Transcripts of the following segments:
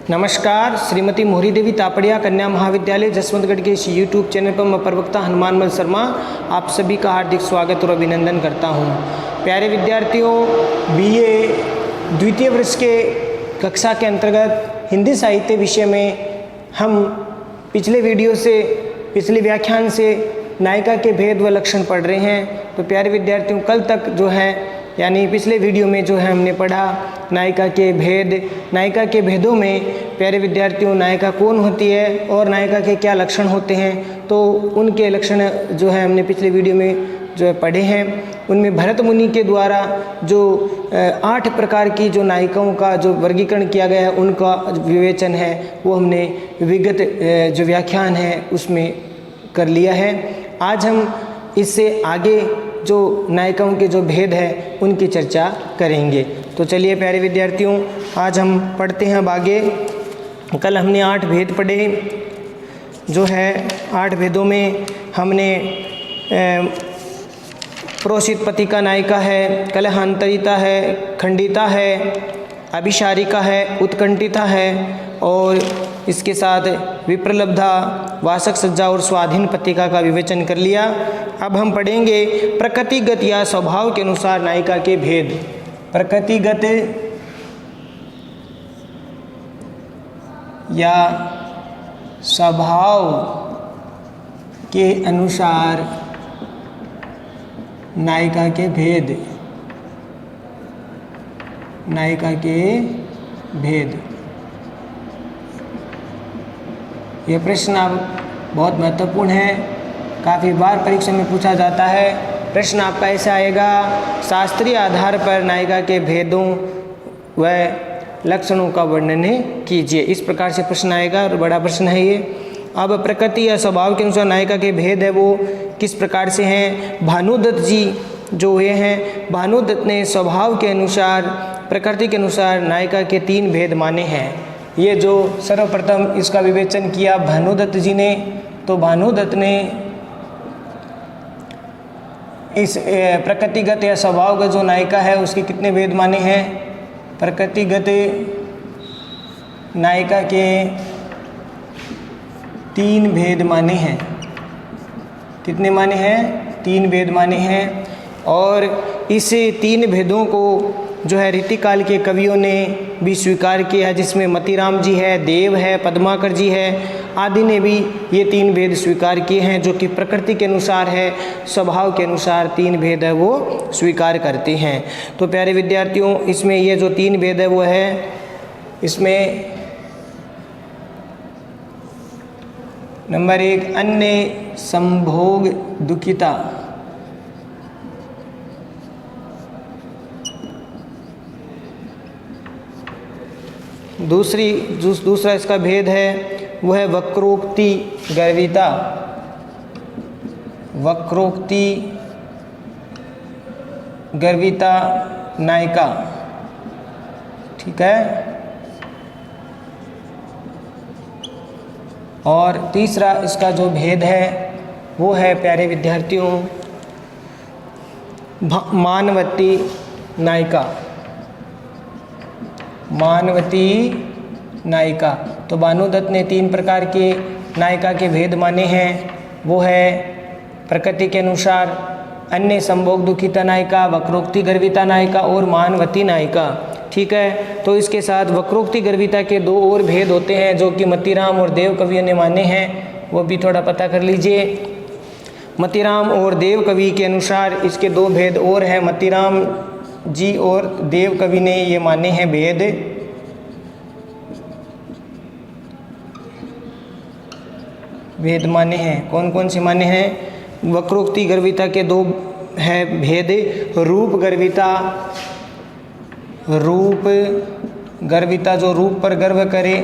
नमस्कार। श्रीमती मोहरी देवी तापड़िया कन्या महाविद्यालय जसवंतगढ़ के इस यूट्यूब चैनल पर मैं प्रवक्ता हनुमानमल शर्मा आप सभी का हार्दिक स्वागत और अभिनंदन करता हूं। प्यारे विद्यार्थियों, बीए द्वितीय वर्ष के कक्षा के अंतर्गत हिंदी साहित्य विषय में हम पिछले व्याख्यान से नायिका के भेद व लक्षण पढ़ रहे हैं। तो प्यारे विद्यार्थियों, कल तक जो है यानी पिछले वीडियो में जो है हमने पढ़ा नायिका के भेद। नायिका के भेदों में प्यारे विद्यार्थियों नायिका कौन होती है और नायिका के क्या लक्षण होते हैं, तो उनके लक्षण जो है हमने पिछले वीडियो में जो है पढ़े हैं। उनमें भरत मुनि के द्वारा जो 8 प्रकार की जो नायिकाओं का जो वर्गीकरण किया गया है उनका विवेचन है वो हमने विगत जो व्याख्यान है उसमें कर लिया है। आज हम इससे आगे जो नायिकाओं के जो भेद है उनकी चर्चा करेंगे। तो चलिए प्यारे विद्यार्थियों, आज हम पढ़ते हैं अब आगे। कल हमने 8 भेद पढ़े जो है 8 भेदों में हमने प्रोषित पतिका नायिका है, कलहांतरिता है, खंडिता है, अभिसारिका है, उत्कंठिता है और इसके साथ विप्रलब्धा, वासक सज्जा और स्वाधीन पत्रिका का विवेचन कर लिया। अब हम पढ़ेंगे प्रकृतिगत या स्वभाव के अनुसार नायिका के भेद। प्रकृतिगत या स्वभाव के अनुसार नायिका के भेद। नायिका के भेद, ये प्रश्न अब बहुत महत्वपूर्ण है, काफ़ी बार परीक्षा में पूछा जाता है। प्रश्न आपका ऐसा आएगा, शास्त्रीय आधार पर नायिका के भेदों व लक्षणों का वर्णन कीजिए। इस प्रकार से प्रश्न आएगा और बड़ा प्रश्न है ये। अब प्रकृति या स्वभाव के अनुसार नायिका के भेद है वो किस प्रकार से हैं। भानुदत्त जी जो ये हैं, भानुदत्त ने स्वभाव के अनुसार, प्रकृति के अनुसार नायिका के 3 भेद माने हैं। ये जो सर्वप्रथम इसका विवेचन किया भानुदत्त जी ने, तो भानुदत्त ने इस प्रकृतिगत या स्वभाव का जो नायिका है उसके कितने भेद माने हैं। प्रकृतिगत नायिका के 3 भेद माने हैं। कितने माने हैं? 3 भेद माने हैं। और इस 3 भेदों को जो है रीतिकाल के कवियों ने भी स्वीकार किया, जिसमें मतीराम जी है, देव है, पद्माकर जी है आदि ने भी ये 3 भेद स्वीकार किए हैं, जो कि प्रकृति के अनुसार है, स्वभाव के अनुसार 3 भेद है वो स्वीकार करते हैं। तो प्यारे विद्यार्थियों, इसमें ये जो 3 भेद है वो है, इसमें नंबर 1 अन्य संभोग दुखिता। दूसरा इसका भेद है वो है वक्रोक्ति गर्विता। वक्रोक्ति गर्विता नायिका, ठीक है। और तीसरा इसका जो भेद है वो है प्यारे विद्यार्थियों मानवती नायिका। मानवती नायिका। तो भानुदत्त ने 3 प्रकार के नायिका के भेद माने हैं, वो है प्रकृति के अनुसार, अन्य संभोग दुखिता नायिका, वक्रोक्ति गर्विता नायिका और मानवती नायिका, ठीक है। तो इसके साथ वक्रोक्ति गर्विता के 2 और भेद होते हैं जो कि मतीराम और देव कवियों ने माने हैं, वो भी थोड़ा पता कर लीजिए। मतीराम और देव कवि के अनुसार इसके 2 भेद और हैं। मतीराम जी और देव कवि ने ये माने हैं भेद। भेद माने हैं, कौन कौन से माने हैं। वक्रोक्ति गर्विता के 2 है भेद, रूप गर्विता। रूप गर्विता जो रूप पर गर्व करे,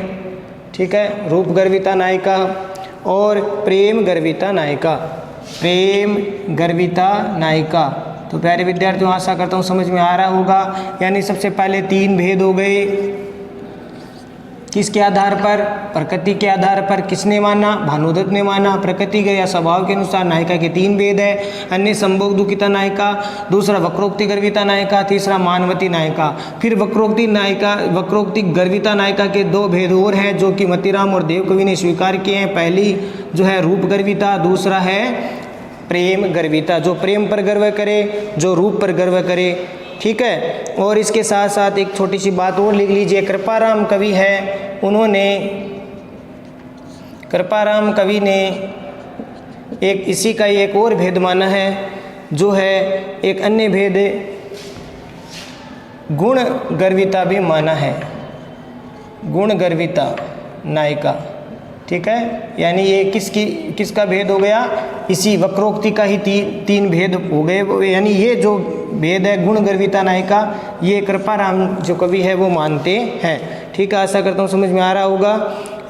ठीक है, रूप गर्विता नायिका। और प्रेम गर्विता नायिका। प्रेम गर्विता नायिका। तो प्यारे विद्यार्थियों, आशा करता हूँ समझ में आ रहा होगा। यानी सबसे पहले 3 भेद हो गए, किसके आधार पर? प्रकृति के आधार पर। किसने माना? भानुदत्त ने माना। प्रकृति के या स्वभाव के अनुसार नायिका के 3 भेद है। अन्य संभोग दुखिता नायिका, दूसरा वक्रोक्ति गर्विता नायिका, तीसरा मानवती नायिका। फिर वक्रोक्ति गर्विता नायिका के 2 भेद और हैं जो कि मतीराम और देवकवि ने स्वीकार किए हैं। पहली जो है रूप गर्विता, दूसरा है प्रेम गर्विता। जो प्रेम पर गर्व करे, जो रूप पर गर्व करे, ठीक है। और इसके साथ साथ एक छोटी सी बात और लिख लीजिए। कृपाराम कवि है, कृपाराम कवि ने एक इसी का एक और भेद माना है, जो है एक अन्य भेद गुण गर्विता भी माना है। गुण गर्विता नायिका, ठीक है। यानी ये किसका भेद हो गया? इसी वक्रोक्ति का ही 3 भेद हो गए। यानी ये जो भेद है गुण गर्विता नायिका, ये कृपाराम जो कवि है वो मानते हैं, ठीक है। आशा करता हूँ समझ में आ रहा होगा।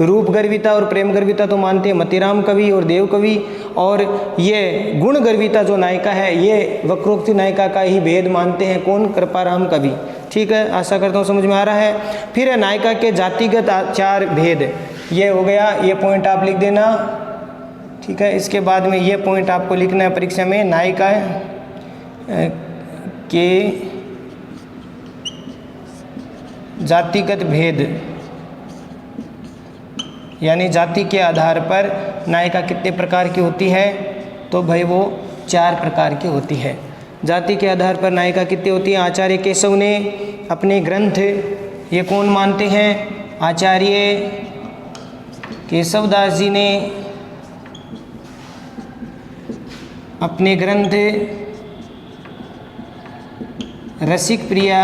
रूप गर्विता और प्रेम गर्विता तो मानते हैं मतीराम कवि और देव कवि, और ये गुण गर्विता जो नायिका है ये वक्रोक्ति नायिका का ही भेद मानते हैं। कौन? कृपाराम कवि, ठीक है। आशा करता हूँ समझ में आ रहा है। फिर है नायिका के जातिगत 4 भेद, ये हो गया। ये पॉइंट आप लिख देना, ठीक है। इसके बाद में ये पॉइंट आपको लिखना है परीक्षा में। नायिका के जातिगत भेद, यानी जाति के आधार पर नायिका कितने प्रकार की होती है? तो भाई वो 4 प्रकार की होती है। जाति के आधार पर नायिका कितनी होती है? आचार्य केशव ने अपने ग्रंथ, ये कौन मानते हैं? आचार्य केशवदास जी ने अपने ग्रंथ रसिक प्रिया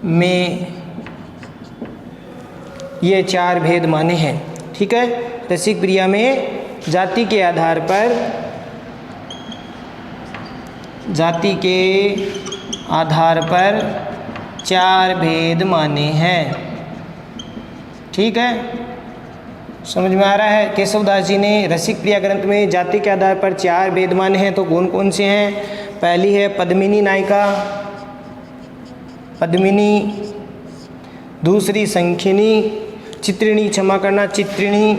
में ये 4 भेद माने हैं, ठीक है। रसिक प्रिया में जाति के आधार पर, जाति के आधार पर 4 भेद माने हैं, ठीक है। समझ में आ रहा है। केशवदास जी ने रसिक प्रिया ग्रंथ में जाति के आधार पर 4 भेद माने हैं। तो कौन कौन से हैं? पहली है पद्मिनी नायिका, पद्मिनी। दूसरी संखिनी, चित्रिणी, क्षमा करना, चित्रिणी।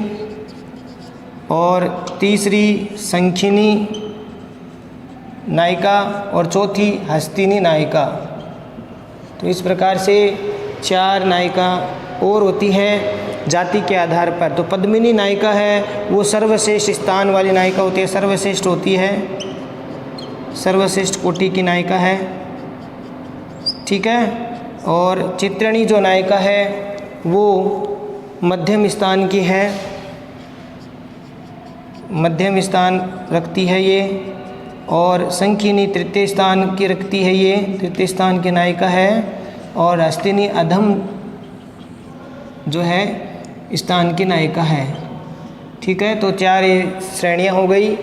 और तीसरी संखिनी नायिका, और चौथी हस्तिनी नायिका। तो इस प्रकार से 4 नायिका और होती है जाति के आधार पर। तो पद्मिनी नायिका है वो सर्वश्रेष्ठ स्थान वाली नायिका होती है, सर्वश्रेष्ठ होती है, सर्वश्रेष्ठ कोटि की नायिका है, ठीक है। और चित्रिणी जो नायिका है वो मध्यम स्थान की है, मध्यम स्थान रखती है ये। और संखिनी तृतीय स्थान की रखती है, ये तृतीय स्थान की नायिका है। और हस्तिनी अधम जो है स्थान की नायिका है, ठीक है। तो 4 श्रेणियाँ हो गई।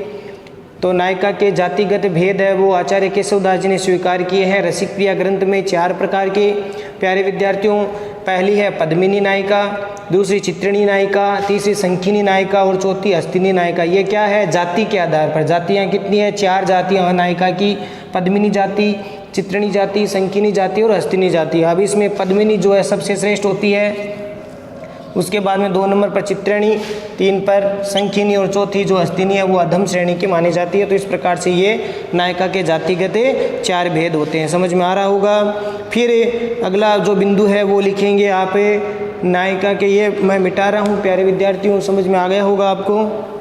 तो नायिका के जातिगत भेद है वो आचार्य केशवदास जी ने स्वीकार किए हैं रसिक प्रिया ग्रंथ में 4 प्रकार के। प्यारे विद्यार्थियों, पहली है पद्मिनी नायिका, दूसरी चित्रिणी नायिका, तीसरी संखिनी नायिका और चौथी हस्तिनी नायिका। ये क्या है? जाति के आधार पर। जातियाँ कितनी है? 4 जातियाँ नायिका की, पद्मिनी जाति, चित्रिणी जाति, संखिनी जाति और हस्तिनी जाति। अब इसमें पद्मिनी जो है सबसे श्रेष्ठ होती है, उसके बाद में 2 नंबर पर चित्रिणी, 3 पर संखिनी और चौथी जो हस्तिनी है वो अधम श्रेणी की मानी जाती है। तो इस प्रकार से ये नायिका के जातिगत 4 भेद होते हैं। समझ में आ रहा होगा। फिर अगला जो बिंदु है वो लिखेंगे आप नायिका के, ये मैं मिटा रहा हूँ प्यारे विद्यार्थियों, समझ में आ गया होगा आपको।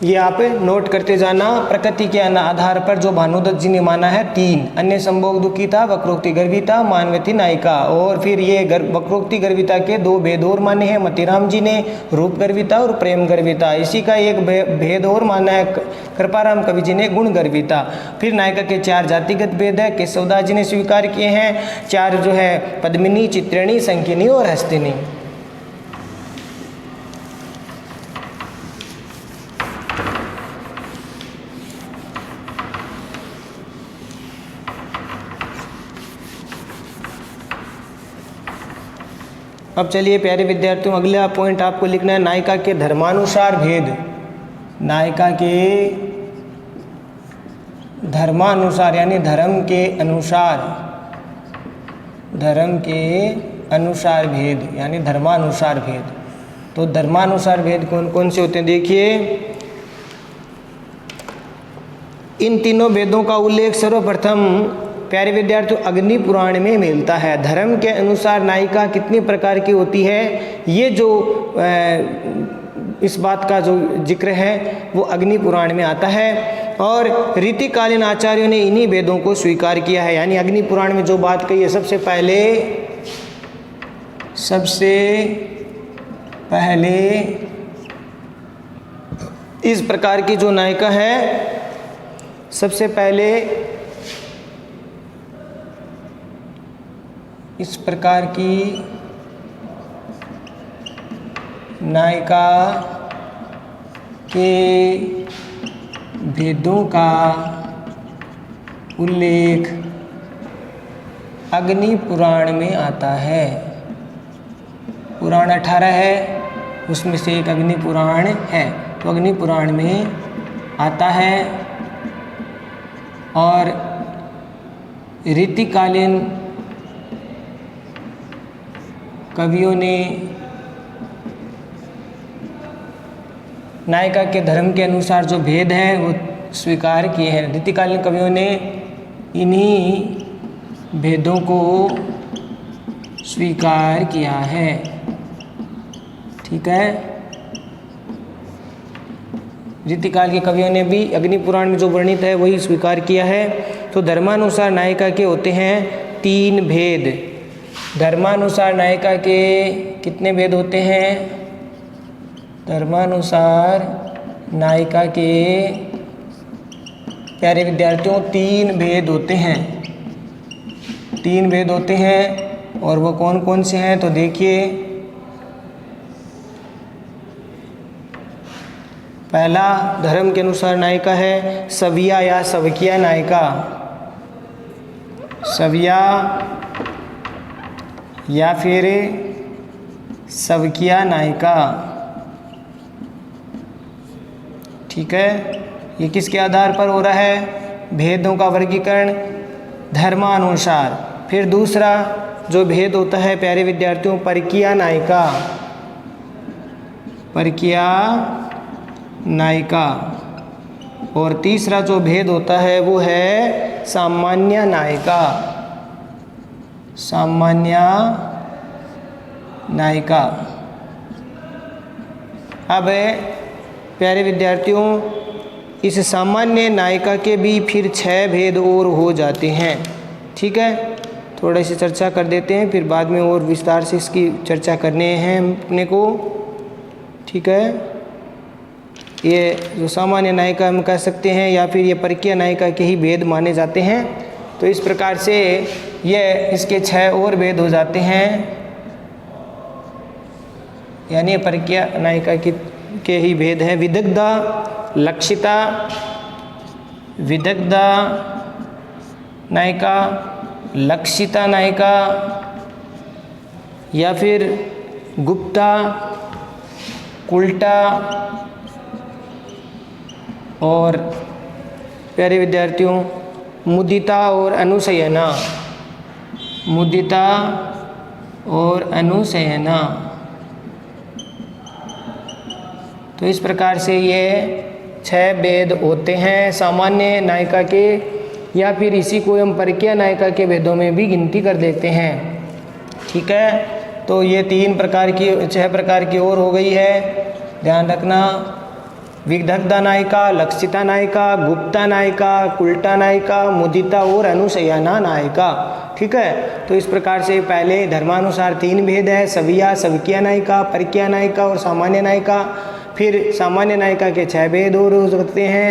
ये आप नोट करते जाना। प्रकृति के आधार पर जो भानुदत्त जी ने माना है 3, अन्य संभोग दुखिता, वक्रोक्ति गर्विता, मानवती नायिका। और फिर ये वक्रोक्ति गर्विता के 2 भेद और माने हैं मतीराम जी ने, रूप गर्विता और प्रेम गर्विता। इसी का एक भेद और माना है कृपाराम कवि जी ने, गुण गर्विता। फिर नायिका के 4 जातिगत भेद है, केशवदास जी ने स्वीकार किए हैं। 4 जो है पद्मिनी, चित्रिणी, संखिनी और हस्तिनी। अब चलिए प्यारे विद्यार्थियों, अगला पॉइंट आपको लिखना है नायिका के धर्मानुसार भेद। नायिका के धर्मानुसार यानी धर्म के अनुसार, धर्म के अनुसार भेद यानी धर्मानुसार भेद। तो धर्मानुसार भेद कौन कौन से होते हैं देखिए, इन तीनों वेदों का उल्लेख सर्वप्रथम प्यारे विद्यार्थियों अग्नि पुराण में मिलता है। धर्म के अनुसार नायिका कितनी प्रकार की होती है, ये जो इस बात का जो जिक्र है वो अग्नि पुराण में आता है और रीतिकालीन आचार्यों ने इन्हीं वेदों को स्वीकार किया है। यानी अग्नि पुराण में जो बात कही है, सबसे पहले इस प्रकार की जो नायिका है, सबसे पहले इस प्रकार की नायिका के भेदों का उल्लेख अग्नि पुराण में आता है। पुराण 18 है, उसमें से एक अग्नि पुराण है, तो अग्नि पुराण में आता है। और रीतिकालीन कवियों ने नायिका के धर्म के अनुसार जो भेद हैं वो स्वीकार किए हैं। रीतिकालीन कवियों ने इन्हीं भेदों को स्वीकार किया है। ठीक है, रीतिकाल के कवियों ने भी अग्नि पुराण में जो वर्णित है वही स्वीकार किया है। तो धर्मानुसार नायिका के होते हैं 3 भेद। धर्मानुसार नायिका के कितने भेद होते हैं? धर्मानुसार नायिका के प्यारे विद्यार्थियों 3 भेद होते हैं। 3 भेद होते हैं और वो कौन कौन से हैं तो देखिए, पहला धर्म के अनुसार नायिका है सविया या सवकिया नायिका। सविया या फिर सवकिया नायिका। ठीक है, ये किसके आधार पर हो रहा है? भेदों का वर्गीकरण धर्मानुसार। फिर दूसरा जो भेद होता है प्यारे विद्यार्थियों परकीया नायिका। परकीया नायिका। और तीसरा जो भेद होता है वो है सामान्य नायिका। सामान्य नायिका। अब प्यारे विद्यार्थियों इस सामान्य नायिका के भी फिर 6 भेद और हो जाते हैं। ठीक है, थोड़ा सी चर्चा कर देते हैं, फिर बाद में और विस्तार से इसकी चर्चा करने हैं अपने को। ठीक है, ये जो सामान्य नायिका हम कह सकते हैं या फिर ये परकीय नायिका के ही भेद माने जाते हैं। तो इस प्रकार से ये इसके 6 और भेद हो जाते हैं। यानी परकीय नायिका के ही भेद हैं विदग्धा, लक्षिता, विदग्धा नायिका, लक्षिता नायिका या फिर गुप्ता, कुल्टा और प्यारे विद्यार्थियों मुदिता और अनुशयना। मुदिता और अनुशयना। तो इस प्रकार से ये 6 भेद होते हैं सामान्य नायिका के, या फिर इसी को हम परकीय नायिका के भेदों में भी गिनती कर देते हैं। ठीक है, तो ये 6 प्रकार की और हो गई है, ध्यान रखना। विदग्धा नायिका, लक्षिता नायिका, गुप्ता नायिका, कुल्टा नायिका, मुदिता और अनुशयना नायिका। ठीक है, तो इस प्रकार से पहले धर्मानुसार 3 भेद है, सविया, सवकीय नायिका, परकीय नायिका और सामान्य नायिका। फिर सामान्य नायिका के 6 भेद और हो सकते हैं,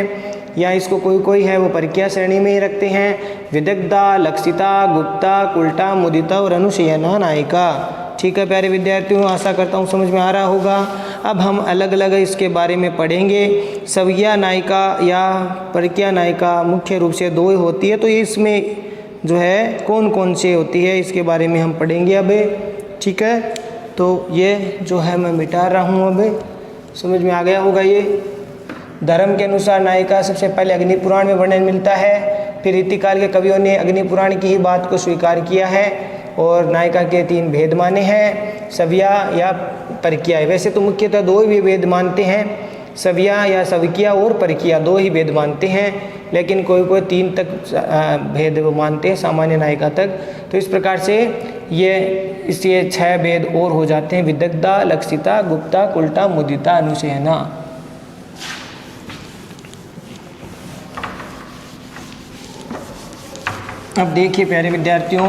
या इसको कोई है वो परकीय श्रेणी में ही रखते हैं। विदग्धा, लक्षिता, गुप्ता, कुल्टा, मुदिता और अनुशयना नायिका। ठीक है प्यारे विद्यार्थियों, आशा करता हूँ समझ में आ रहा होगा। अब हम अलग अलग इसके बारे में पढ़ेंगे। सविया नायिका या परकीय नायिका मुख्य रूप से 2 होती है, तो इसमें जो है कौन कौन से होती है इसके बारे में हम पढ़ेंगे अब। ठीक है, तो ये जो है मैं मिटा रहा हूँ, अब समझ में आ गया होगा। ये धर्म के अनुसार नायिका सबसे पहले अग्नि पुराण में वर्णन मिलता है, फिर रीतिकाल के कवियों ने अग्नि पुराण की ही बात को स्वीकार किया है और नायिका के 3 भेद माने हैं, सविया या परकिया। वैसे तो मुख्यतः 2 ही भेद मानते हैं, सविया या सवकिया और परकिया 2 ही भेद मानते हैं, लेकिन कोई कोई 3 तक भेद वो मानते हैं सामान्य नायिका तक। तो इस प्रकार से इससे 6 भेद और हो जाते हैं, विदग्धा, लक्षिता, गुप्ता, कुल्टा, मुदिता, अनुशयना। अब देखिए प्यारे विद्यार्थियों,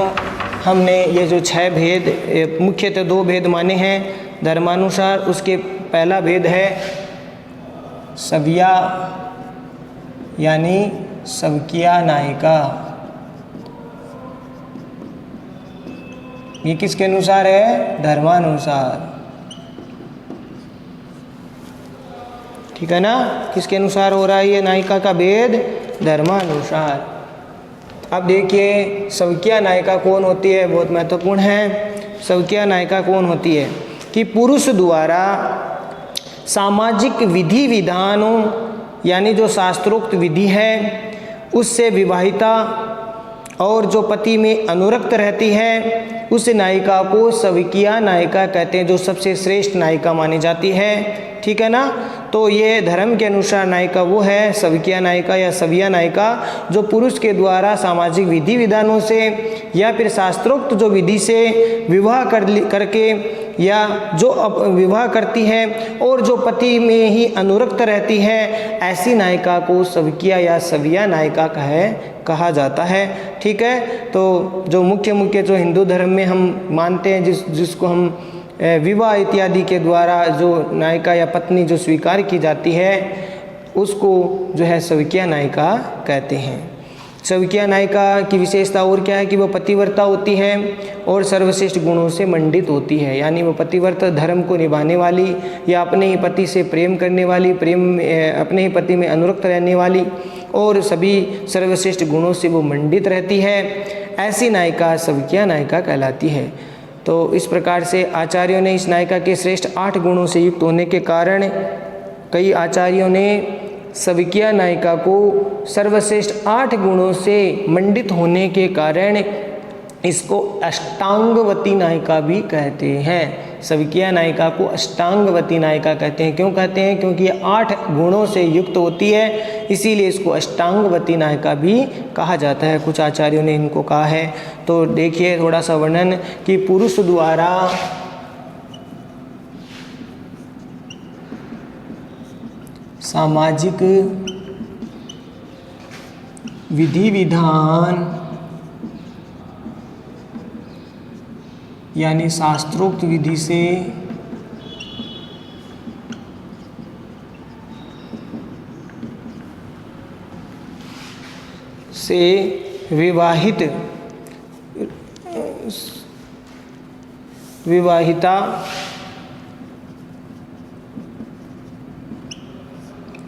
हमने ये जो 6 भेद मुख्यतः 2 भेद माने हैं धर्मानुसार। उसके पहला भेद है सविया यानी सवकिया नायिका। ये किसके अनुसार है? धर्मानुसार, ठीक है ना। किसके अनुसार हो रहा है ये नायिका का भेद? धर्मानुसार। अब देखिए सवकिया नायिका कौन होती है, बहुत महत्वपूर्ण है। सवकिया नायिका कौन होती है कि पुरुष द्वारा सामाजिक विधि विधानों यानी जो शास्त्रोक्त विधि है उससे विवाहिता और जो पति में अनुरक्त रहती है उस नायिका को सवकिया नायिका कहते हैं, जो सबसे श्रेष्ठ नायिका मानी जाती है, ठीक है ना। तो ये धर्म के अनुसार नायिका वो है सवकिया नायिका या सविया नायिका, जो पुरुष के द्वारा सामाजिक विधि विधानों से या फिर शास्त्रोक्त जो विधि से विवाह करके या जो विवाह करती है और जो पति में ही अनुरक्त रहती है, ऐसी नायिका को सवकिया या सविया नायिका कहा जाता है, ठीक है। तो जो मुख्य जो हिंदू धर्म में हम मानते हैं, जिसको हम विवाह इत्यादि के द्वारा जो नायिका या पत्नी जो स्वीकार की जाती है उसको जो है सवकिया नायिका कहते हैं। सवकिया नायिका की विशेषता और क्या है कि वो पतिव्रता होती है और सर्वश्रेष्ठ गुणों से मंडित होती है, यानी वो पतिव्रता धर्म को निभाने वाली या अपने ही पति से प्रेम करने वाली, अपने ही पति में अनुरक्त रहने वाली और सभी सर्वश्रेष्ठ गुणों से वो मंडित रहती है, ऐसी नायिका सवकिया नायिका कहलाती है। तो इस प्रकार से आचार्यों ने इस नायिका के श्रेष्ठ 8 गुणों से युक्त होने के कारण कई आचार्यों ने सवकिया नायिका को सर्वश्रेष्ठ 8 गुणों से मंडित होने के कारण इसको अष्टांगवती नायिका भी कहते हैं। सवकिया नायिका को अष्टांगवती नायिका कहते हैं। क्यों कहते हैं? क्योंकि ये 8 गुणों से युक्त होती है, इसीलिए इसको अष्टांगवती नायिका भी कहा जाता है। कुछ आचार्यों ने इनको कहा है। तो देखिए थोड़ा सा वर्णन कि पुरुष द्वारा सामाजिक विधि विधान यानी शास्त्रोक्त विधि से विवाहिता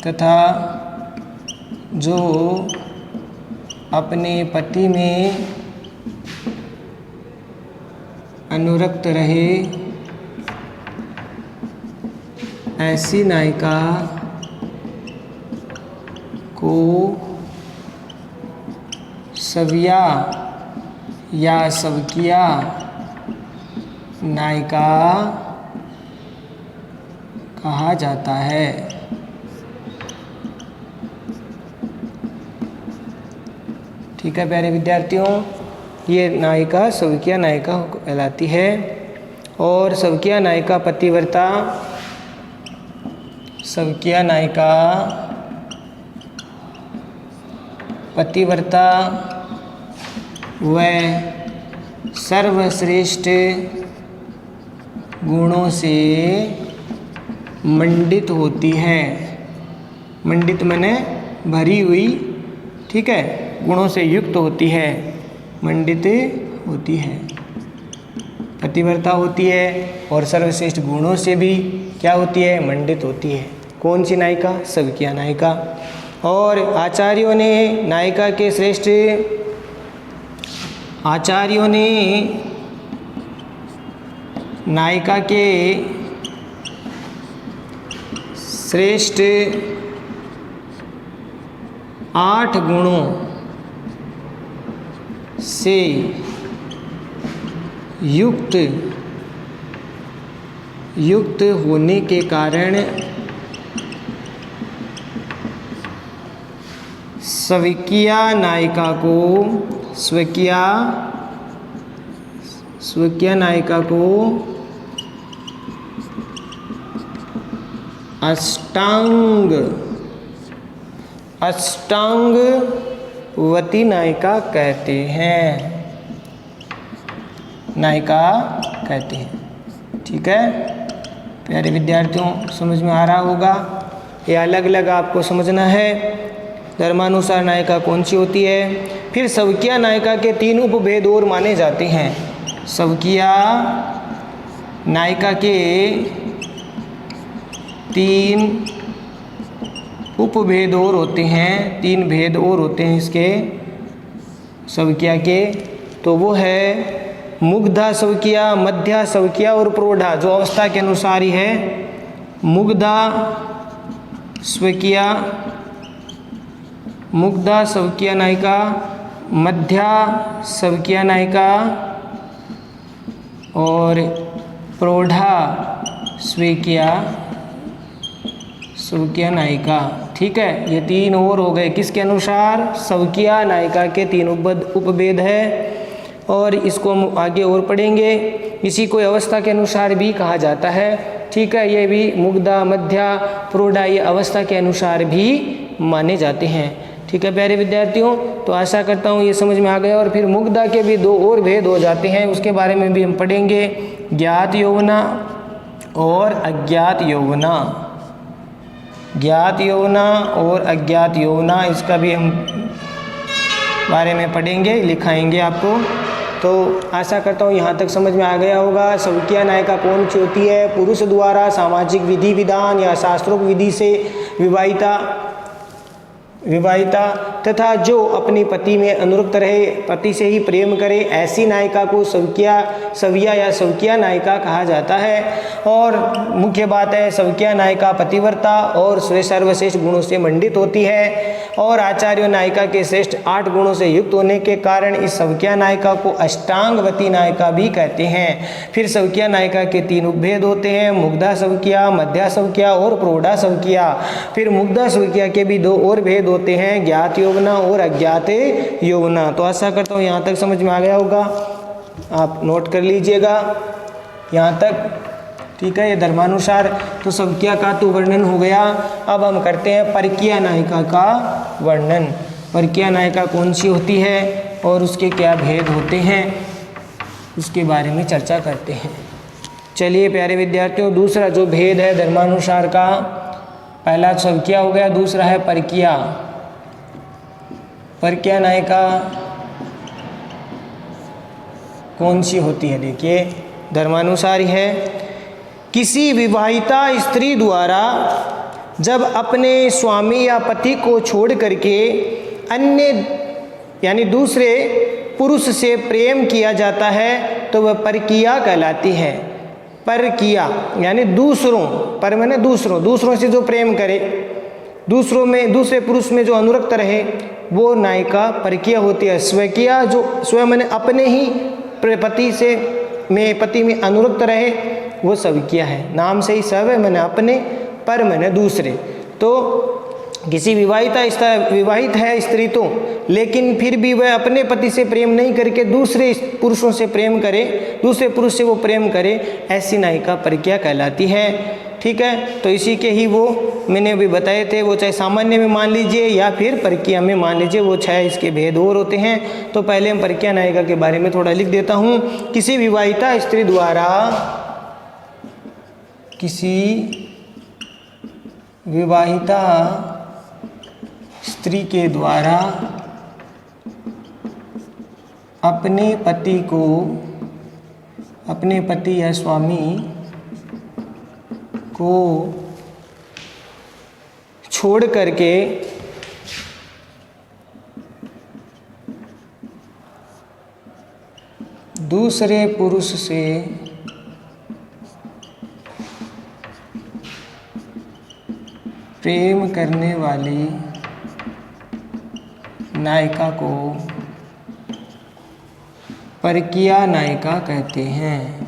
तथा जो अपने पति में अनुरक्त रहे, ऐसी नायिका को सविया या सवकिया नायिका कहा जाता है। ठीक है प्यारे विद्यार्थियों, ये नायिका सवकिया नायिका कहलाती है। और सवकिया नायिका पतिव्रता, सवकिया नायिका पतिव्रता व सर्वश्रेष्ठ गुणों से मंडित होती है। मंडित माने भरी हुई, ठीक है, गुणों से युक्त होती है, मंडित होती है, पतिव्रता होती है और सर्वश्रेष्ठ गुणों से भी क्या होती है? मंडित होती है। कौन सी नायिका? सवकिया नायिका। और आचार्यों ने नायिका के श्रेष्ठ नायिका के श्रेष्ठ 8 गुणों से युक्त होने के कारण स्वकीय नायिका को अष्टांगवती नायिका कहते हैं, ठीक है प्यारे विद्यार्थियों, समझ में आ रहा होगा। ये अलग अलग आपको समझना है। धर्मानुसार नायिका कौन सी होती है। फिर स्वकीय नायिका के 3 उपभेद और माने जाते हैं। स्वकीय नायिका के 3 उपभेद और होते हैं, 3 भेद और होते हैं इसके स्वकीय के। तो वो है मुग्धा स्वकीय, मध्या स्वकीय और प्रौढ़ा, जो अवस्था के अनुसार ही है। मुग्धा स्वकीय नायिका, मध्या स्वकीय नायिका और प्रौढ़ा स्वकीय नायिका, ठीक है। ये 3 और हो गए किसके अनुसार, स्वकीय नायिका के 3 उपभेद है। और इसको हम आगे और पढ़ेंगे। इसी को अवस्था के अनुसार भी कहा जाता है, ठीक है। ये भी मुग्धा, मध्या, प्रौढ़ा ये अवस्था के अनुसार भी माने जाते हैं, ठीक है प्यारे विद्यार्थियों। तो आशा करता हूँ ये समझ में आ गया। और फिर मुग्धा के भी 2 और भेद हो जाते हैं, उसके बारे में भी हम पढ़ेंगे। ज्ञात यौवना और अज्ञात यौवना, ज्ञात यौवना और अज्ञात यौवना, इसका भी हम बारे में पढ़ेंगे, लिखाएंगे आपको। तो आशा करता हूँ यहाँ तक समझ में आ गया होगा। स्वकीय नायिका कौन सी होती है, पुरुष द्वारा सामाजिक विधि विधान या शास्त्रोक्त विधि से विवाहिता तथा जो अपने पति में अनुरक्त रहे, पति से ही प्रेम करे, ऐसी नायिका को स्वकीय या स्वकीय नायिका कहा जाता है। और मुख्य बात है, स्वकीय नायिका पतिव्रता और सर्वश्रेष्ठ गुणों से मंडित होती है। और आचार्य नायिका के श्रेष्ठ 8 गुणों से युक्त होने के कारण इस स्वकीय नायिका को अष्टांगवती नायिका भी कहते हैं। फिर स्वकीय नायिका के 3 उपभेद होते हैं, मुग्धा स्वकीय, मध्या स्वकीय और प्रौढ़ा स्वकीय। फिर मुग्धा स्वकीय के भी 2 और भेद होते हैं, ज्ञात यौवना और अज्ञात यौवना। तो आशा करता हूँ यहाँ तक समझ में आ गया होगा, आप नोट कर लीजिएगा यहाँ तक, ठीक है। ये धर्मानुसार तो स्वकीय का तो वर्णन हो गया। अब हम करते हैं परकीय नायिका का वर्णन। परकीय नायिका कौन सी होती है और उसके क्या भेद होते हैं, उसके बारे में चर्चा करते हैं। चलिए प्यारे विद्यार्थियों, दूसरा जो भेद है धर्मानुसार का, पहला स्वकीय हो गया, दूसरा है परकीय। परकीय नायिका कौन सी होती है, देखिए धर्मानुसार ही है। किसी विवाहिता स्त्री द्वारा जब अपने स्वामी या पति को छोड़ करके अन्य यानी दूसरे पुरुष से प्रेम किया जाता है तो वह परकीय कहलाती है। परकीय यानी दूसरों, पर मैंने दूसरों से जो प्रेम करे, दूसरे पुरुष में जो अनुरक्त रहे, वो नायिका परकीय होती है। स्वकीय जो स्वयं मैंने अपने ही पति में अनुरक्त रहे, वो स्वकीय है। नाम से ही स्व है, मैंने अपने, पर मैंने दूसरे। तो किसी विवाहित है स्त्री तो, लेकिन फिर भी वह अपने पति से प्रेम नहीं करके दूसरे पुरुषों से प्रेम करे, दूसरे पुरुष से वो प्रेम करे, ऐसी नायिका परकीय कहलाती है, ठीक है। तो इसी के ही वो मैंने अभी बताए थे, वो चाहे सामान्य में मान लीजिए या फिर परकीय में मान लीजिए, वो 6 इसके भेद और होते हैं। तो पहले हम परकीय नायिका के बारे में थोड़ा लिख देता हूँ। किसी विवाहिता स्त्री द्वारा, किसी विवाहिता स्त्री के द्वारा अपने पति या स्वामी को छोड़ करके दूसरे पुरुष से प्रेम करने वाली नायिका को परकीया नायिका कहते हैं।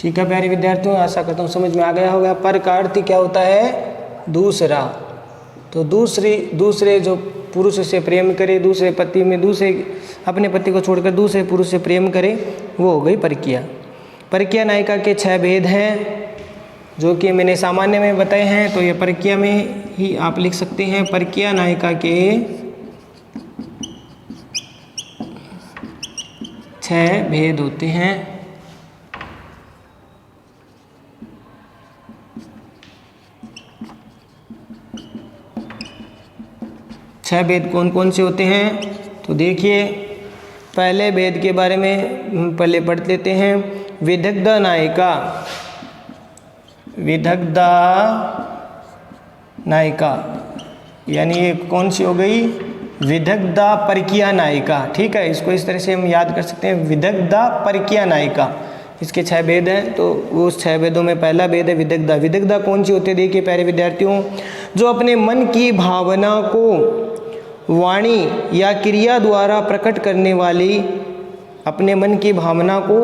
ठीक है प्यारे विद्यार्थियों, आशा करता हूँ समझ में आ गया होगा। पर का अर्थ क्या होता है? दूसरा। तो दूसरे जो पुरुष से प्रेम करे, दूसरे पति में दूसरे अपने पति को छोड़कर दूसरे पुरुष से प्रेम करे, वो हो गई परकीया। परकीया नायिका के 6 भेद हैं जो कि मैंने सामान्य में बताए हैं, तो ये परकीया में ही आप लिख सकते हैं। परकीया नायिका के 6 भेद होते हैं। छह भेद कौन कौन से होते हैं? तो देखिए, पहले भेद के बारे में पहले पढ़ लेते हैं। विदग्धा नायिका। विदग्धा नायिका यानी ये कौन सी हो गई? विदग्धा परकीया नायिका। ठीक है, इसको इस तरह से हम याद कर सकते हैं, विदग्धा परकीया नायिका। इसके 6 भेद हैं, तो उस 6 भेदों में पहला भेद है विदग्धा। विदग्धा कौन सी होती है? देखिए प्यारे विद्यार्थियों, जो अपने मन की भावना को वाणी या क्रिया द्वारा प्रकट करने वाली, अपने मन की भावना को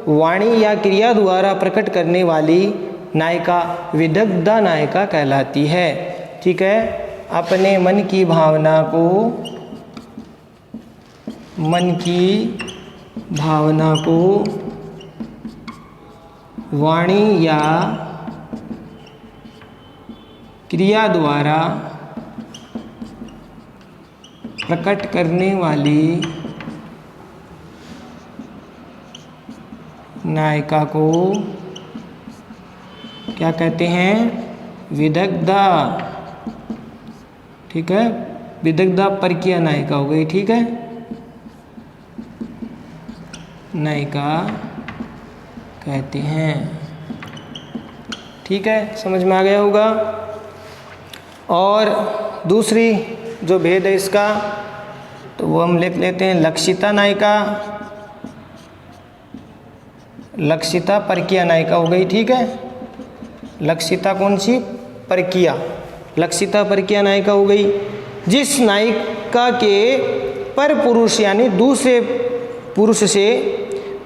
वाणी या क्रिया द्वारा प्रकट करने वाली नायिका विदग्धा नायिका कहलाती है। ठीक है, अपने मन की भावना को, मन की भावना को वाणी या क्रिया द्वारा प्रकट करने वाली नायिका को क्या कहते हैं? विदग्धा। ठीक है, विदग्धा परकीया नायिका हो गई। ठीक है, नायिका कहते हैं। ठीक है, समझ में आ गया होगा। और दूसरी जो भेद है इसका, तो वो हम लिख लेते हैं लक्षिता नायिका। लक्षिता परकीया नायिका हो गई। ठीक है, लक्षिता कौन सी? परकीया। लक्षिता परकीया नायिका हो गई। जिस नायिका के पर पुरुष यानी दूसरे पुरुष से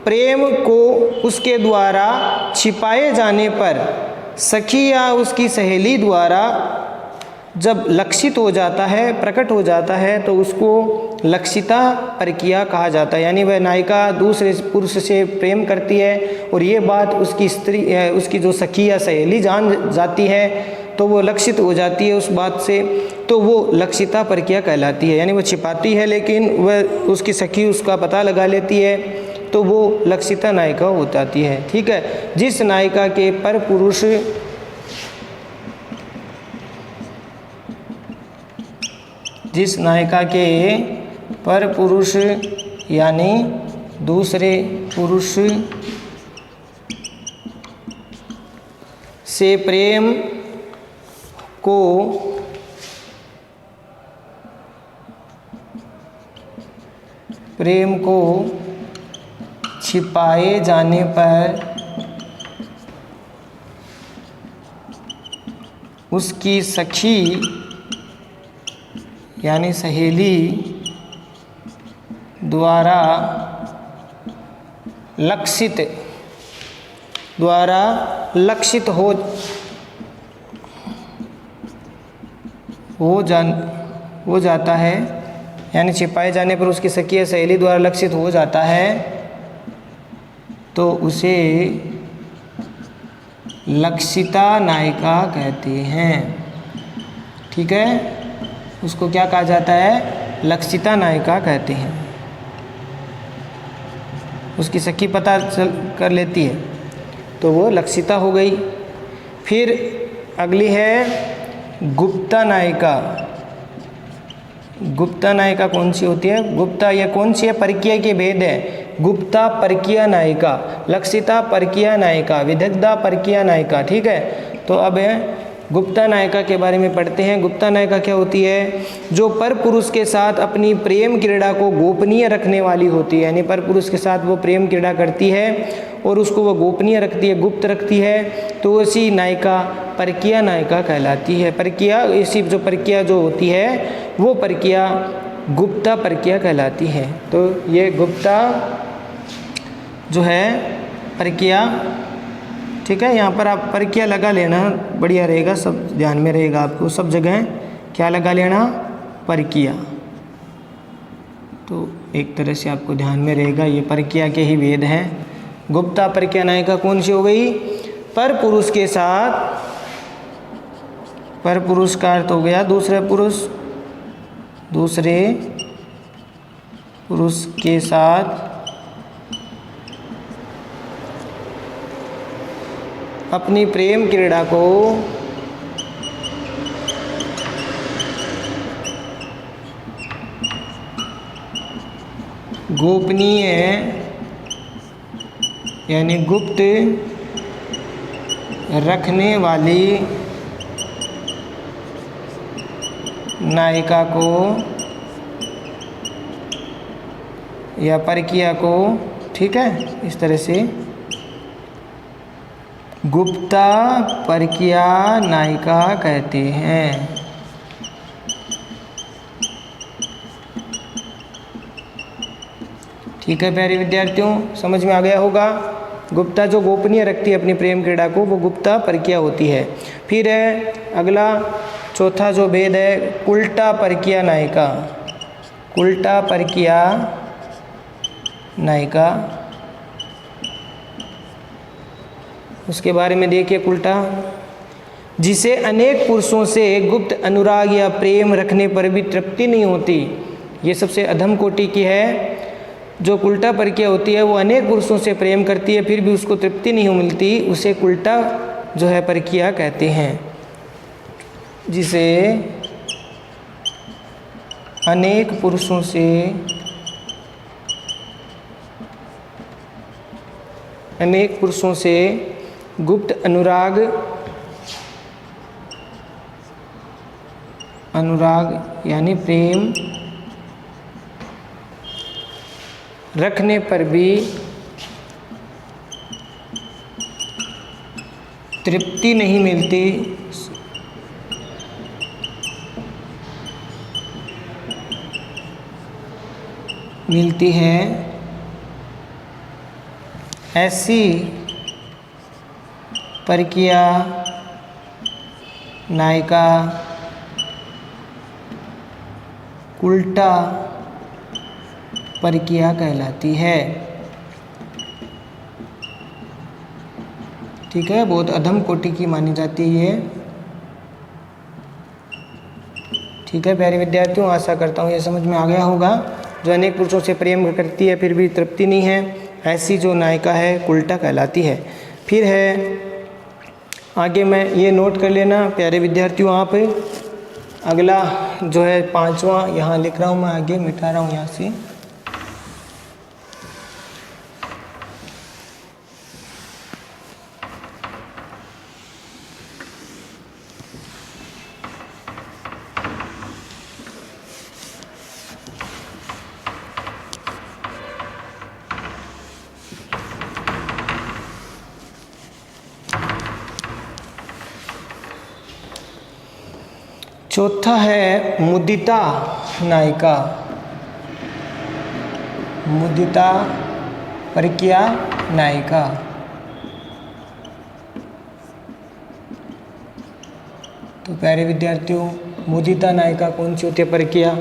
प्रेम को उसके द्वारा छिपाए जाने पर सखी या उसकी सहेली द्वारा जब लक्षित हो जाता है, प्रकट हो जाता है, तो उसको लक्षिता परकीया कहा जाता है। यानी वह नायिका दूसरे पुरुष से प्रेम करती है और ये बात उसकी स्त्री, उसकी जो सखी या सहेली जान जाती है, तो वो लक्षित हो जाती है उस बात से, तो वो लक्षिता परकीया कहलाती है। यानी वो छिपाती है लेकिन वह उसकी सखी उसका पता लगा लेती है, तो वो लक्षिता नायिका हो जाती है। ठीक है, जिस नायिका के पर पुरुष जिस नायिका के पर पुरुष यानी दूसरे पुरुष से प्रेम को छिपाए जाने पर उसकी सखी यानी सहेली द्वारा लक्षित हो जाता है, यानी छिपाए जाने पर उसकी सखी या सहेली द्वारा लक्षित हो जाता है, तो उसे लक्षिता नायिका कहते हैं। ठीक है, उसको क्या कहा जाता है? लक्षिता नायिका कहते हैं। उसकी सखी पता चल कर लेती है तो वो लक्षिता हो गई। फिर अगली है गुप्ता नायिका। गुप्ता नायिका कौन सी होती है? गुप्ता ये कौन सी है? परकीय के भेद है। गुप्ता परकीय नायिका, लक्षिता परकीय नायिका, विदग्धा परकीय नायिका। ठीक है, तो अब है गुप्ता नायिका के बारे में पढ़ते हैं। गुप्ता नायिका क्या होती है? जो पर पुरुष के साथ अपनी प्रेम क्रीड़ा को गोपनीय रखने वाली होती है, यानी पर पुरुष के साथ वो प्रेम क्रीड़ा करती है और उसको वो गोपनीय रखती है, गुप्त रखती है, तो ऐसी नायिका परकीया नायिका कहलाती है। परकीया, ऐसी जो परकीया जो होती है वो परकीया गुप्ता परकीया कहलाती है। तो ये गुप्ता जो है परकीया, ठीक है, यहाँ पर आप परकीया लगा लेना, बढ़िया रहेगा, सब ध्यान में रहेगा आपको, सब जगह क्या लगा लेना? परकीया। तो एक तरह से आपको ध्यान में रहेगा, ये परकीया के ही भेद हैं। गुप्ता परकीया नायिका कौन सी हो गई? पर पुरुष के साथ, पर पुरुष का अर्थ हो गया दूसरे पुरुष के साथ अपनी प्रेम क्रीड़ा को गोपनीय यानी गुप्त रखने वाली नायिका को या परकीया को, ठीक है, इस तरह से गुप्ता परकीया नायिका कहते हैं। ठीक है प्यारे विद्यार्थियों, समझ में आ गया होगा। गुप्ता जो गोपनीय रखती है अपनी प्रेम क्रीड़ा को, वो गुप्ता परकीया होती है। फिर है अगला चौथा जो भेद है, उल्टा परकीया नायिका। उल्टा परकीया नायिका, उसके बारे में देखिए। उल्टा, जिसे अनेक पुरुषों से गुप्त अनुराग या प्रेम रखने पर भी तृप्ति नहीं होती, ये सबसे अधम कोटि की है। जो उल्टा परकीया होती है वो अनेक पुरुषों से प्रेम करती है फिर भी उसको तृप्ति नहीं मिलती, उसे उल्टा जो है परकीया कहते हैं। जिसे अनेक पुरुषों से गुप्त अनुराग यानी प्रेम रखने पर भी तृप्ति नहीं मिलती है, ऐसी परकीया नायिका उल्टा परकीया कहलाती है। ठीक है, बहुत अधम कोटि की मानी जाती है ये। ठीक है प्यारे विद्यार्थियों, आशा करता हूँ ये समझ में आ गया होगा। जो अनेक पुरुषों से प्रेम करती है फिर भी तृप्ति नहीं है, ऐसी जो नायिका है उल्टा कहलाती है। फिर है आगे, मैं ये नोट कर लेना प्यारे विद्यार्थियों आप, अगला जो है पांचवा यहाँ लिख रहा हूँ मैं, आगे मिटा रहा हूँ यहाँ से। चौथा है मुदिता नायिका। मुदिता परकीया नायिका। तो प्यारे विद्यार्थियों, मुदिता नायिका कौन सी होती है? परकीया।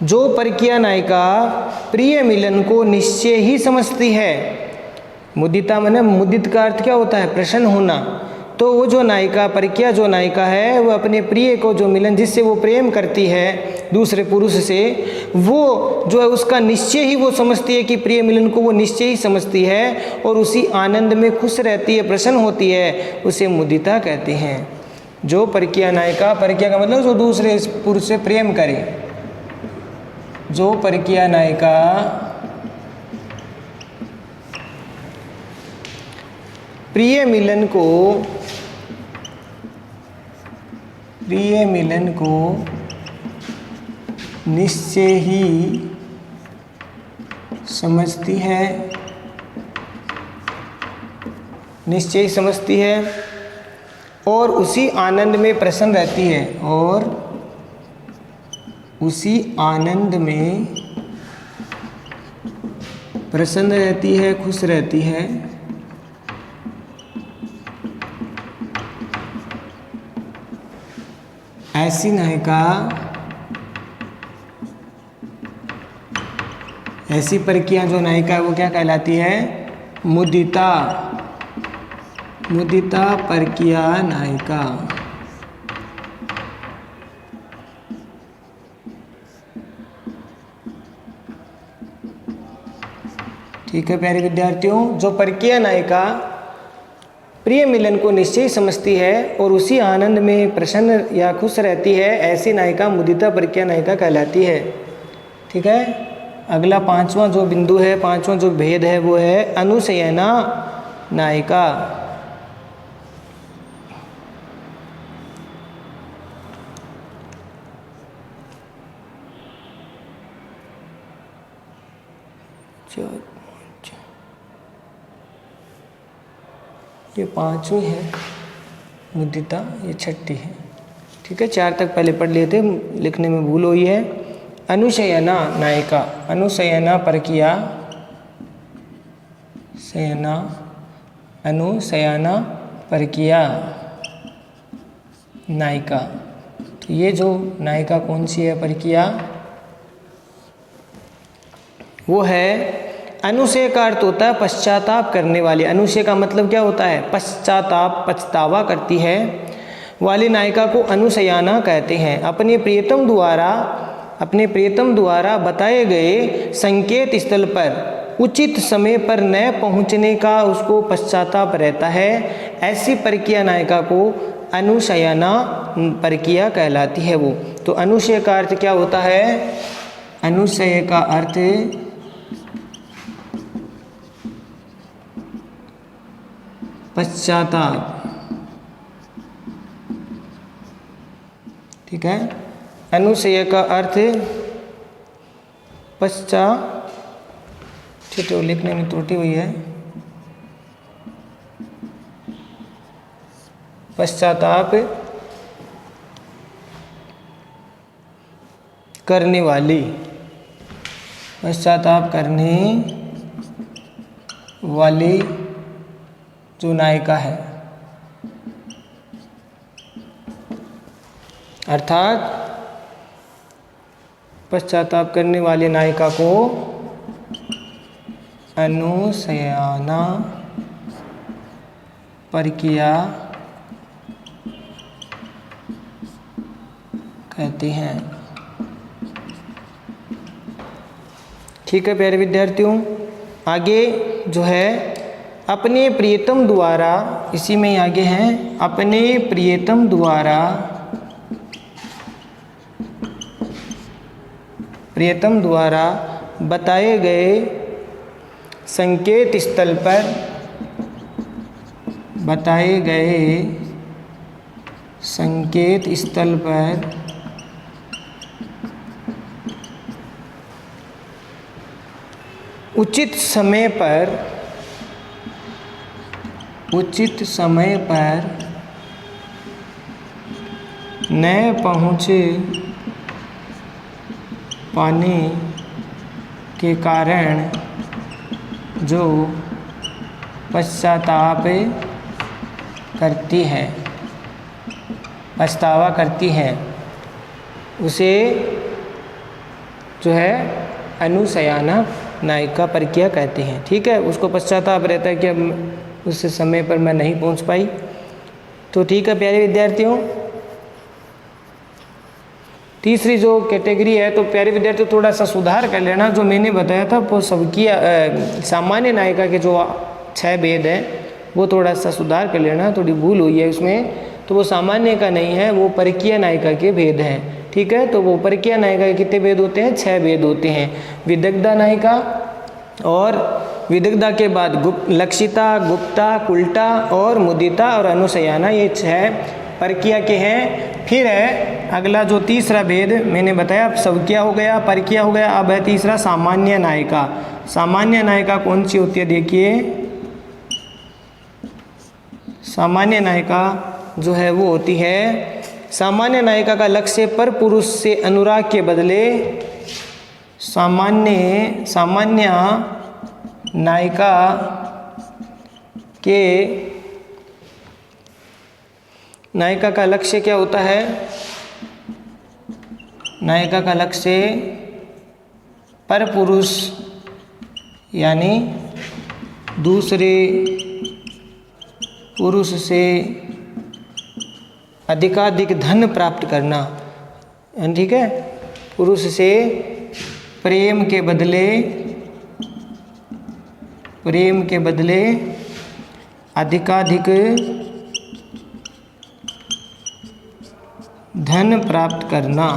जो परकीया नायिका प्रिय मिलन को निश्चय ही समझती है। मुदिता माने, मुदित का अर्थ क्या होता है? प्रसन्न होना। तो वो जो नायिका, परकीया जो नायिका है, वो अपने प्रिय को जो मिलन, जिससे वो प्रेम करती है दूसरे पुरुष से, वो जो है उसका निश्चय ही वो समझती है कि प्रिय मिलन को वो निश्चय ही समझती है और उसी आनंद में खुश रहती है, प्रसन्न होती है, उसे मुदिता कहते हैं। जो परकीया नायिका, परकीया का मतलब जो दूसरे पुरुष से प्रेम करे, जो परकीया नायिका प्रिय मिलन को प्रिय मिलन को निश्चय ही समझती है, निश्चय ही समझती है और उसी आनंद में प्रसन्न रहती है, और उसी आनंद में प्रसन्न रहती है, खुश रहती है। ऐसी नायिका, ऐसी परकिया जो नायिका है वो क्या कहलाती है? मुदिता, मुदिता परकिया नायिका। ठीक है प्यारे विद्यार्थियों, जो परकीय नायिका प्रिय मिलन को निश्चय समझती है और उसी आनंद में प्रसन्न या खुश रहती है, ऐसी नायिका मुदिता परकीय नायिका कहलाती है। ठीक है, अगला पांचवा जो बिंदु है, पांचवा जो भेद है वो है अनुशयना नायिका। ये पांचवी है मुदिता, ये छठी है। ठीक है, चार तक पहले पढ़ लिए थे, लिखने में भूल हुई है। अनुशयना नायिका, अनुशयना परकिया, शयना, अनुशयना परकिया नायिका। तो ये जो नायिका कौन सी है परकिया, वो है अनुशय का अर्थ होता है पश्चाताप करने वाली। अनुशय का मतलब क्या होता है? पश्चाताप, पछतावा करती है वाली नायिका को अनुशयाना कहते हैं। अपने प्रियतम द्वारा बताए गए संकेत स्थल पर उचित समय पर न पहुंचने का उसको पश्चाताप रहता है। ऐसी परकीय नायिका को अनुशयना परकीय कहलाती है वो। तो अनुशय का अर्थ क्या होता है? अनुशय का अर्थ पश्चाताप। ठीक है, अनुशय का अर्थ ठीक है, लिखने में त्रुटि हुई है, पश्चाताप करने वाली, पश्चाताप करने वाली जो नायिका है, अर्थात पश्चाताप करने वाली नायिका को अनुशयना परकीय कहते हैं। ठीक है प्यारे विद्यार्थियों, आगे जो है अपने प्रियतम द्वारा, इसी में आगे हैं अपने प्रियतम द्वारा बताए गए संकेत स्थल पर उचित समय पर न पहुँच पाने के कारण जो पश्चाताप करती है, पछतावा करती है, उसे जो है अनुशयना नायिका परकीय कहते हैं। ठीक है, उसको पश्चाताप रहता है कि अब उस समय पर मैं नहीं पहुंच पाई। तो ठीक है प्यारे विद्यार्थियों, तीसरी जो कैटेगरी है, तो प्यारे विद्यार्थियों थोड़ा सा सुधार कर लेना। जो मैंने बताया था वो सबकी सामान्य नायिका के जो 6 भेद हैं वो थोड़ा सा सुधार कर लेना, थोड़ी भूल हुई है उसमें। तो वो सामान्य का नहीं है, वो परकीय नायिका के भेद हैं। ठीक है, तो वो परकीय नायिका के कितने भेद होते हैं? 6 भेद होते हैं। विदग्धा नायिका, और विदग्धा के बाद लक्षिता, गुप्ता, कुल्टा और मुदिता और अनुशयना, ये 6 परकीय के हैं। फिर है अगला जो तीसरा भेद मैंने बताया, स्वकीय हो गया, परकीय हो गया, अब है तीसरा सामान्य नायिका। सामान्य नायिका कौन सी होती है? देखिए सामान्य नायिका जो है वो होती है, सामान्य नायिका का लक्ष्य पर पुरुष से अनुराग के बदले सामान्य नायिका का लक्ष्य क्या होता है? नायिका का लक्ष्य पर पुरुष यानी दूसरे पुरुष से अधिकाधिक धन प्राप्त करना, ठीक है। पुरुष से प्रेम के बदले अधिकाधिक धन प्राप्त करना,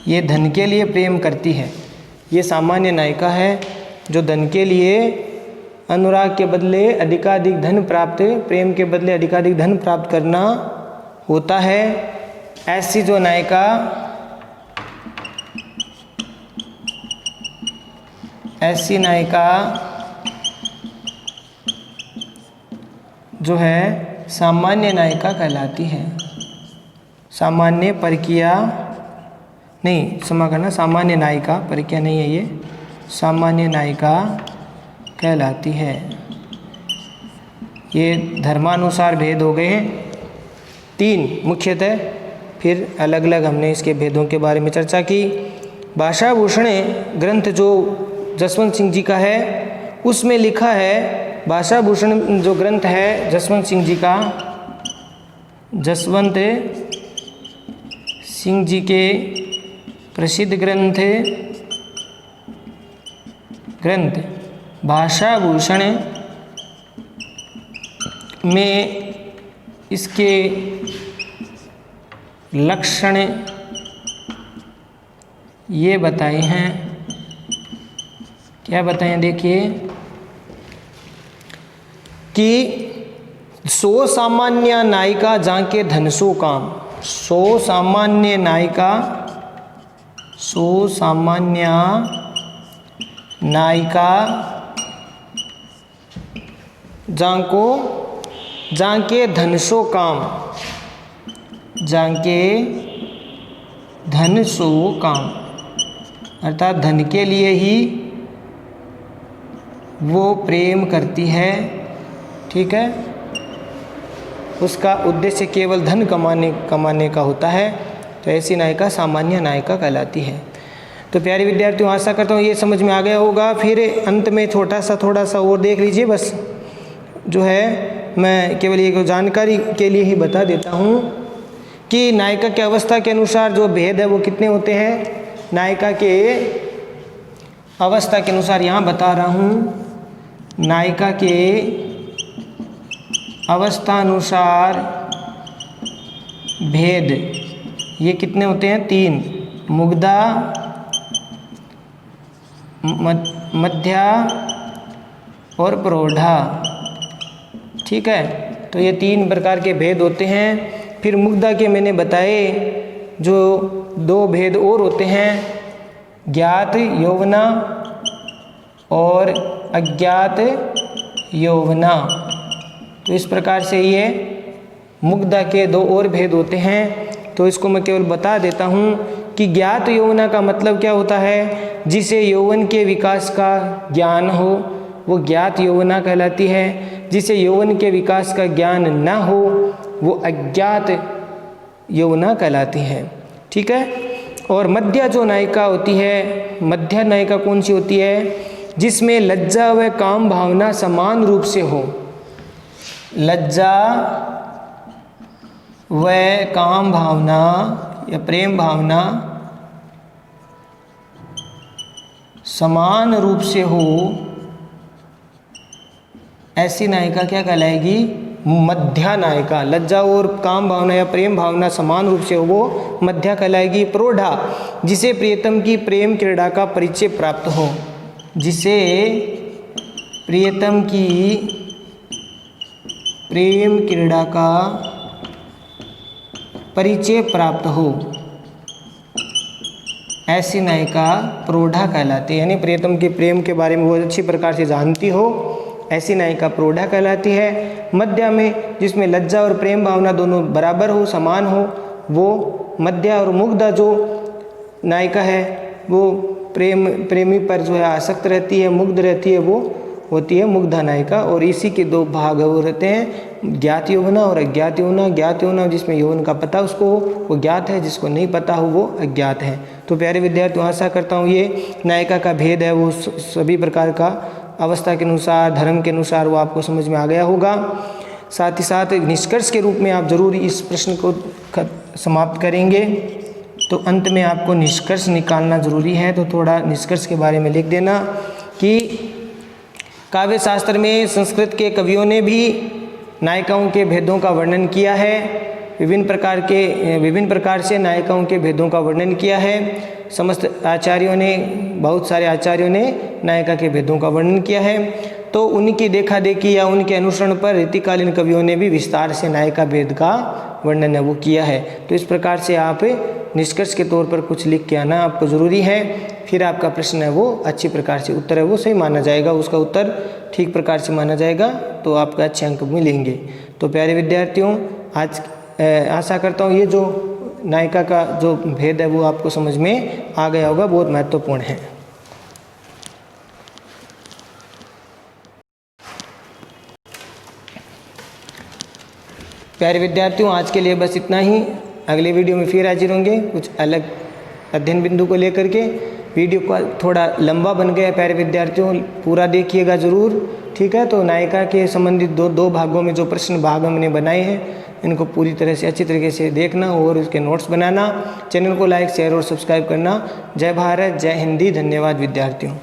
ये धन के लिए प्रेम करती है। ये सामान्य नायिका है जो धन के लिए अनुराग के बदले अधिकाधिक धन प्राप्त, प्रेम के बदले अधिकाधिक धन प्राप्त करना होता है। ऐसी जो नायिका जो है सामान्य नायिका कहलाती है। सामान्य परकीया नहीं, क्षमा करना, सामान्य नायिका, परकीया नहीं है ये, सामान्य नायिका कहलाती है। ये धर्मानुसार भेद हो गए हैं 3 मुख्यतः, फिर अलग अलग हमने इसके भेदों के बारे में चर्चा की। भाषाभूषण ग्रंथ जो जसवंत सिंह जी का है उसमें लिखा है, भाषाभूषण जो ग्रंथ है जसवंत सिंह जी का, जसवंत सिंह जी के प्रसिद्ध ग्रंथ भाषाभूषण में इसके लक्षण ये बताए हैं। क्या बताएं? देखिए कि 100 सामान्य नायिका जाके धनसो काम, 100 सामान्य नायिका जाके धनसो काम, अर्थात धन के लिए ही वो प्रेम करती है, ठीक है। उसका उद्देश्य केवल धन कमाने का होता है, तो ऐसी नायिका सामान्य नायिका कहलाती है। तो प्यारे विद्यार्थियों, आशा करता हूँ ये समझ में आ गया होगा। फिर अंत में थोड़ा सा और देख लीजिए, बस जो है मैं केवल ये जानकारी के लिए ही बता देता हूँ कि नायिका की अवस्था के अनुसार जो भेद है वो कितने होते हैं। नायिका के अवस्था के अनुसार यहाँ बता रहा हूँ, नायिका के अवस्थानुसार भेद ये कितने होते हैं? 3, मुग्धा, मध्या और प्रौढ़ा, ठीक है। तो ये 3 प्रकार के भेद होते हैं। फिर मुग्धा के मैंने बताए जो 2 भेद और होते हैं, ज्ञात यौवना और अज्ञात यौवना। तो इस प्रकार से ये मुग्धा के 2 और भेद होते हैं। तो इसको मैं केवल बता देता हूँ कि ज्ञात यौवना का मतलब क्या होता है? जिसे यौवन के विकास का ज्ञान हो वो ज्ञात यौवना कहलाती है। जिसे यौवन के विकास का ज्ञान न हो वो अज्ञात यौवना कहलाती है, ठीक है। और मध्य जो नायिका होती है, मध्य नायिका कौन सी होती है? जिसमें लज्जा व काम भावना समान रूप से हो। लज्जा व काम भावना या प्रेम भावना समान रूप से हो, ऐसी नायिका क्या कहलाएगी? मध्या नायिका। लज्जा और काम भावना या प्रेम भावना समान रूप से हो वो मध्या कहलाएगी। प्रौढ़ा, जिसे प्रियतम की प्रेम क्रीड़ा का परिचय प्राप्त हो, जिसे प्रियतम की प्रेम क्रीड़ा का परिचय प्राप्त हो, ऐसी नायिका प्रौढ़ा कहलाती है। यानी प्रियतम के प्रेम के बारे में बहुत अच्छी प्रकार से जानती हो, ऐसी नायिका प्रौढ़ा कहलाती है। मध्या में, जिसमें लज्जा और प्रेम भावना दोनों बराबर हो, समान हो, वो मध्या। और मुग्धा जो नायिका है वो प्रेमी पर जो है आसक्त रहती है, मुग्ध रहती है, वो होती है मुग्धा नायिका। और इसी के दो भाग वो रहते हैं, ज्ञात यौवना और अज्ञात यौवना। ज्ञात यौवना जिसमें यौवन का पता उसको हो वो ज्ञात है, जिसको नहीं पता हो वो अज्ञात है। तो प्यारे विद्यार्थियों, आशा करता हूँ ये नायिका का भेद है वो सभी प्रकार का अवस्था के अनुसार, धर्म के अनुसार वो आपको समझ में आ गया होगा। साथ ही साथ निष्कर्ष के रूप में आप जरूर इस प्रश्न को समाप्त करेंगे, तो अंत में आपको निष्कर्ष निकालना जरूरी है। तो थोड़ा निष्कर्ष के बारे में लिख देना कि काव्य शास्त्र में संस्कृत के कवियों ने भी नायिकाओं के भेदों का वर्णन किया है, विभिन्न प्रकार से नायिकाओं के भेदों का वर्णन किया है। समस्त आचार्यों ने, बहुत सारे आचार्यों ने नायिका के भेदों का वर्णन किया है। तो उनकी देखा देखी या उनके अनुसरण पर रीतिकालीन कवियों ने भी विस्तार से नायिका भेद का वर्णन है वो किया है। तो इस प्रकार से आप निष्कर्ष के तौर पर कुछ लिख के आना आपको ज़रूरी है, फिर आपका प्रश्न है वो अच्छी प्रकार से उत्तर है वो सही माना जाएगा, उसका उत्तर ठीक प्रकार से माना जाएगा, तो आपका अच्छे अंक मिलेंगे। तो प्यारे विद्यार्थियों, आज आशा करता हूँ ये जो नायिका का जो भेद है वो आपको समझ में आ गया होगा, बहुत महत्वपूर्ण है। प्यारे विद्यार्थियों, आज के लिए बस इतना ही। अगले वीडियो में फिर हाजिर होंगे कुछ अलग अध्ययन बिंदु को लेकर के। वीडियो का थोड़ा लंबा बन गया प्यारे विद्यार्थियों, पूरा देखिएगा ज़रूर, ठीक है। तो नायिका के संबंधित दो भागों में जो प्रश्न भाग हमने बनाए हैं इनको पूरी तरह से अच्छी तरीके से देखना और उसके नोट्स बनाना। चैनल को लाइक, शेयर और सब्सक्राइब करना। जय भारत, जय हिंदी। धन्यवाद विद्यार्थियों।